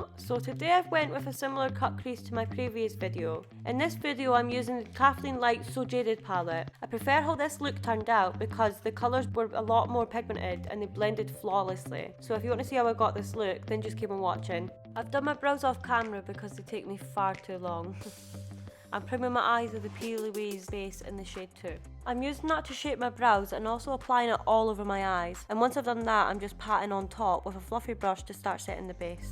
channel. So today I've went with a similar cut crease to my previous video. In this video I'm using the KathleenLights So Jaded palette. I prefer how this look turned out because the colours were a lot more pigmented and they blended flawlessly. So if you want to see how I got this look, then just keep on watching. I've done my brows off camera because they take me far too long. I'm priming my eyes with the Crease base in the shade 2. I'm using that to shape my brows and also applying it all over my eyes. And once I've done that, I'm just patting on top with a fluffy brush to start setting the base.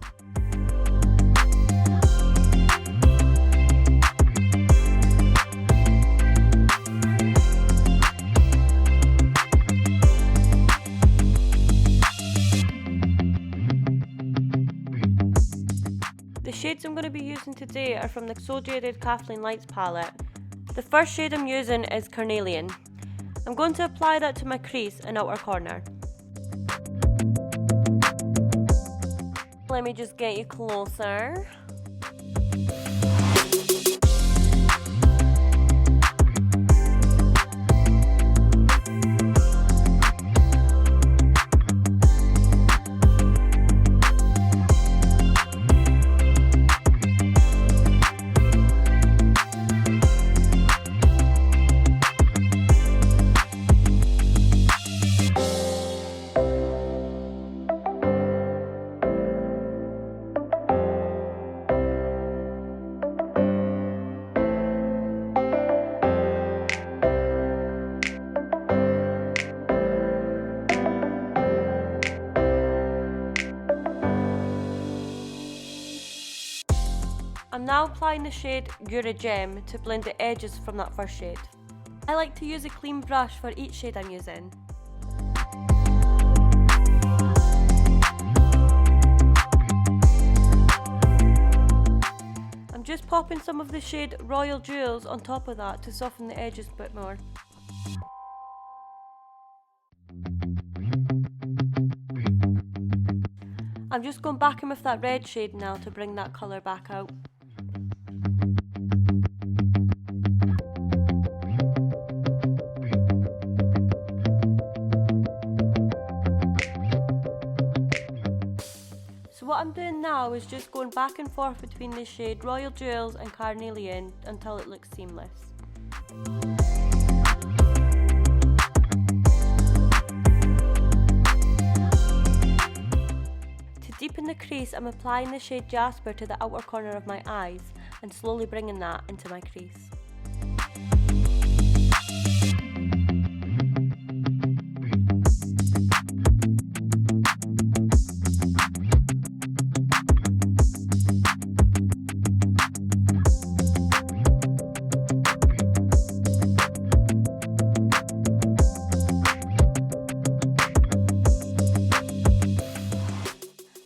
The shades I'm going to be using today are from the So Jaded KathleenLights palette. The first shade I'm using is Carnelian. I'm going to apply that to my crease and outer corner. Let me just get you closer. I'm now applying the shade Gura Gem to blend the edges from that first shade. I like to use a clean brush for each shade I'm using. I'm just popping some of the shade Royal Jewels on top of that to soften the edges a bit more. I'm just going back in with that red shade now to bring that colour back out. So what I'm doing now is just going back and forth between the shade Royal Jewels and Carnelian until it looks seamless. To deepen the crease, I'm applying the shade Jasper to the outer corner of my eyes and slowly bringing that into my crease.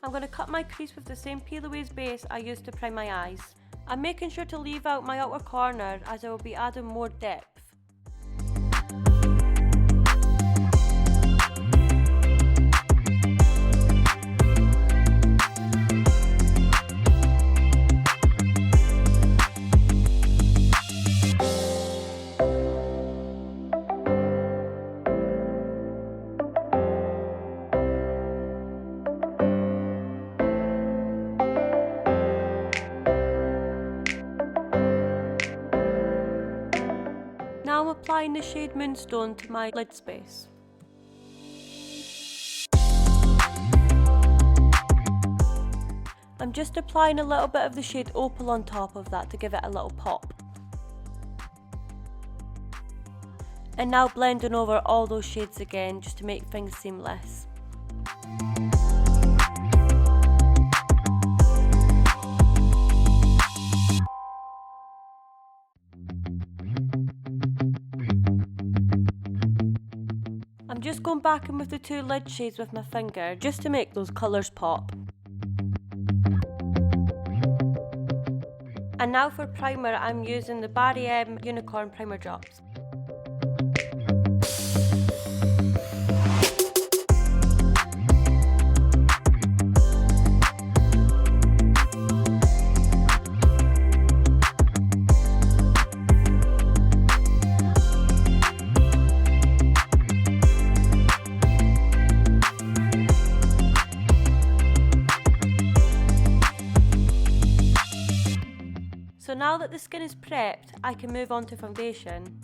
I'm going to cut my crease with the same Peel Away's base I used to prime my eyes. I'm making sure to leave out my outer corner as I will be adding more depth. Now I'm applying the shade Moonstone to my lid space. I'm just applying a little bit of the shade Opal on top of that to give it a little pop. And now blending over all those shades again just to make things seamless. I'm just going back in with the two lid shades with my finger just to make those colours pop. And now for primer, I'm using the Barry M Unicorn Primer Drops. now that the skin is prepped, I can move on to foundation.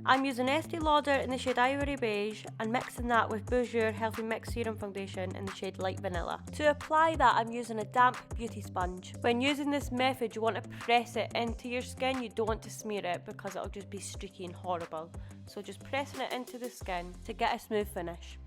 I'm using Estee Lauder in the shade Ivory Beige and mixing that with Bourjois Healthy Mix Serum Foundation in the shade Light Vanilla. To apply that, I'm using a damp beauty sponge. When using this method, you want to press it into your skin. You don't want to smear it because it'll just be streaky and horrible. So just pressing it into the skin to get a smooth finish.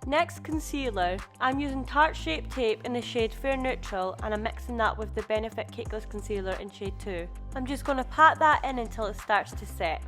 Next, concealer. I'm using Tarte Shape Tape in the shade Fair Neutral and I'm mixing that with the Benefit Cakeless Concealer in shade 2. I'm just going to pat that in until it starts to set.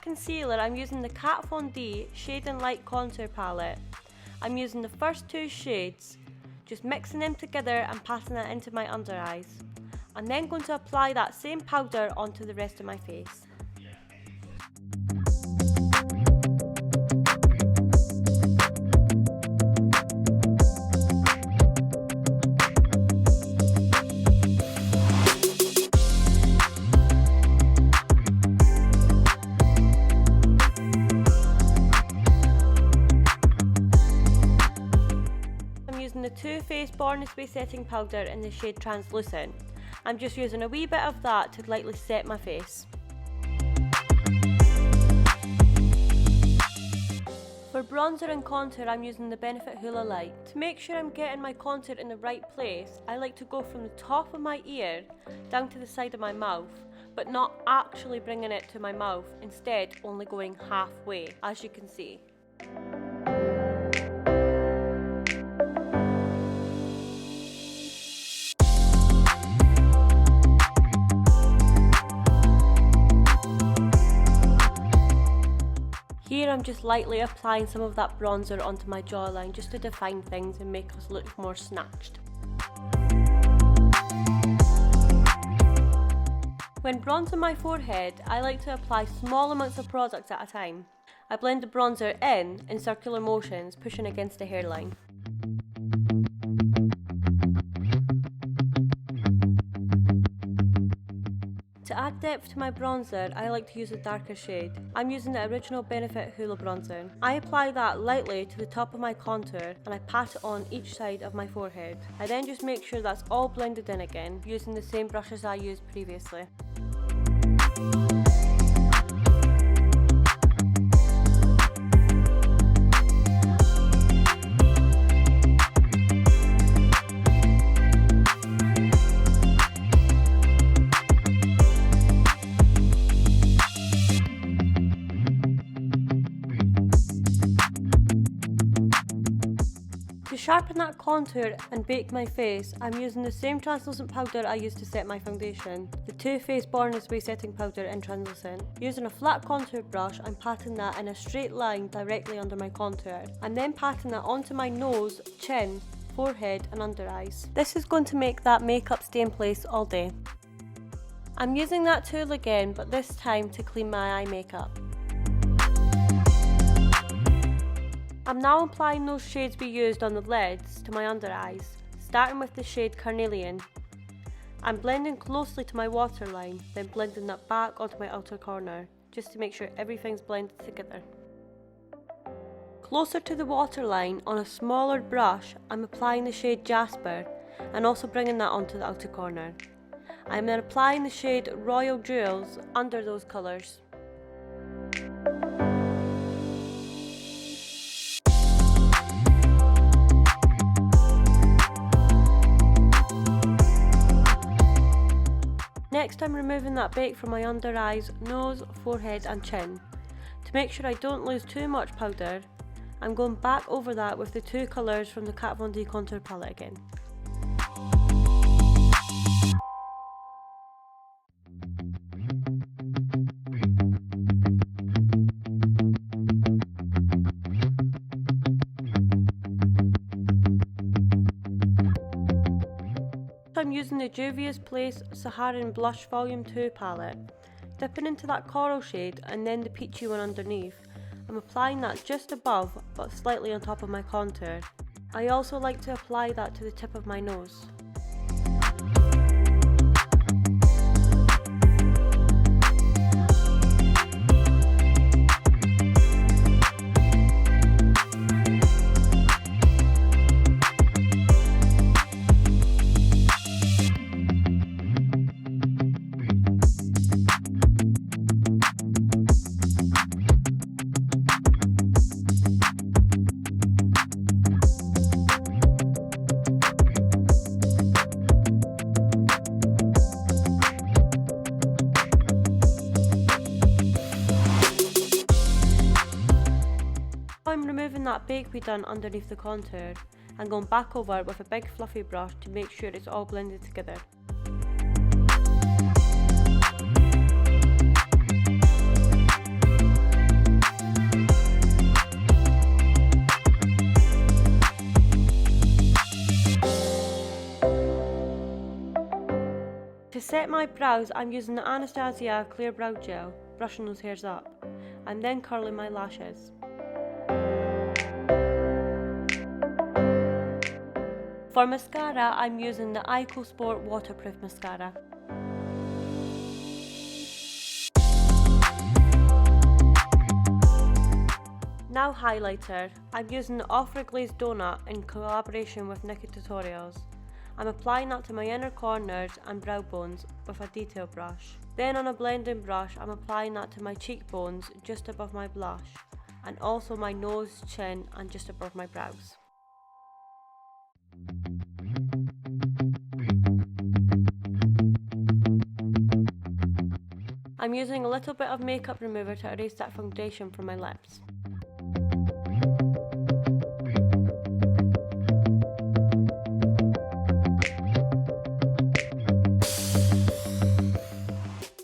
Concealer, I'm using the Kat Von D Shade and Light Contour Palette. I'm using the first two shades, just mixing them together and passing that into my under eyes. I'm then going to apply that same powder onto the rest of my face. The Too Faced Born This Way setting powder in the shade Translucent. I'm just using a wee bit of that to lightly set my face. For bronzer and contour, I'm using the Benefit Hoola Light. To make sure I'm getting my contour in the right place, I like to go from the top of my ear down to the side of my mouth, but not actually bringing it to my mouth, instead only going halfway, as you can see. Here I'm just lightly applying some of that bronzer onto my jawline just to define things and make us look more snatched. When bronzing my forehead, I like to apply small amounts of product at a time. I blend the bronzer in circular motions, pushing against the hairline. To add depth to my bronzer, I like to use a darker shade. I'm using the original Benefit Hoola bronzer. I apply that lightly to the top of my contour and I pat it on each side of my forehead. I then just make sure that's all blended in again, using the same brushes I used previously. To sharpen that contour and bake my face, I'm using the same translucent powder I used to set my foundation, the Too Faced Born This Way setting powder in translucent. Using a flat contour brush, I'm patting that in a straight line directly under my contour. I'm then patting that onto my nose, chin, forehead and under eyes. This is going to make that makeup stay in place all day. I'm using that tool again, but this time to clean my eye makeup. I'm now applying those shades we used on the lids to my under eyes, starting with the shade Carnelian. I'm blending closely to my waterline, then blending that back onto my outer corner, just to make sure everything's blended together. Closer to the waterline, on a smaller brush, I'm applying the shade Jasper, and also bringing that onto the outer corner. I'm then applying the shade Royal Jewels under those colours. Next, I'm removing that bake from my under eyes, nose, forehead and chin. To make sure I don't lose too much powder, I'm going back over that with the two colours from the Kat Von D contour palette again. I'm using the Juvia's Place Saharan Blush Volume 2 palette, dipping into that coral shade and then the peachy one underneath. I'm applying that just above but slightly on top of my contour. I also like to apply that to the tip of my nose. I'm removing that bake we done underneath the contour and going back over with a big fluffy brush to make sure it's all blended together. To set my brows, I'm using the Anastasia Clear Brow Gel, brushing those hairs up. I'm then curling my lashes. For mascara, I'm using the EcoSport Waterproof Mascara. Now highlighter. I'm using the Opera Glazed Donut in collaboration with Nikki Tutorials. I'm applying that to my inner corners and brow bones with a detail brush. Then on a blending brush, I'm applying that to my cheekbones just above my blush, and also my nose, chin and just above my brows. I'm using a little bit of makeup remover to erase that foundation from my lips.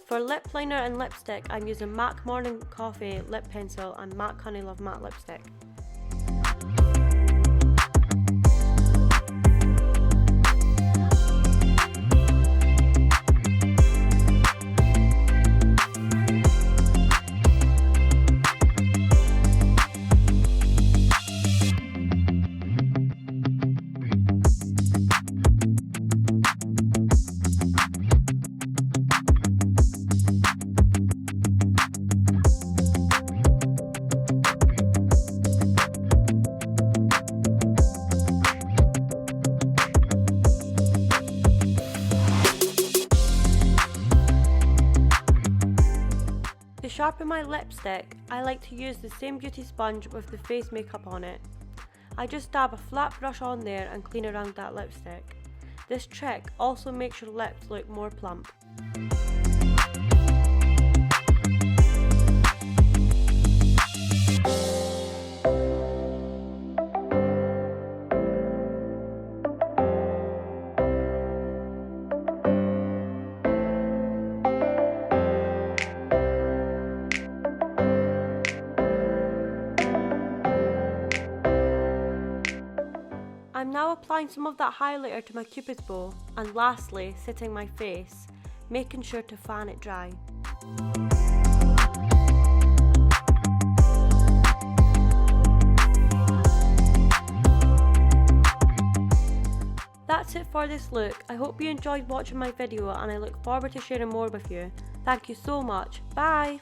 For lip liner and lipstick, I'm using MAC Morning Coffee lip pencil and MAC Honey Love matte lipstick. To sharpen my lipstick, I like to use the same beauty sponge with the face makeup on it. I just dab a flat brush on there and clean around that lipstick. This trick also makes your lips look more plump. I'm now applying some of that highlighter to my cupid's bow and lastly setting my face, making sure to fan it dry. That's it for this look. I hope you enjoyed watching my video and I look forward to sharing more with you. Thank you so much. Bye!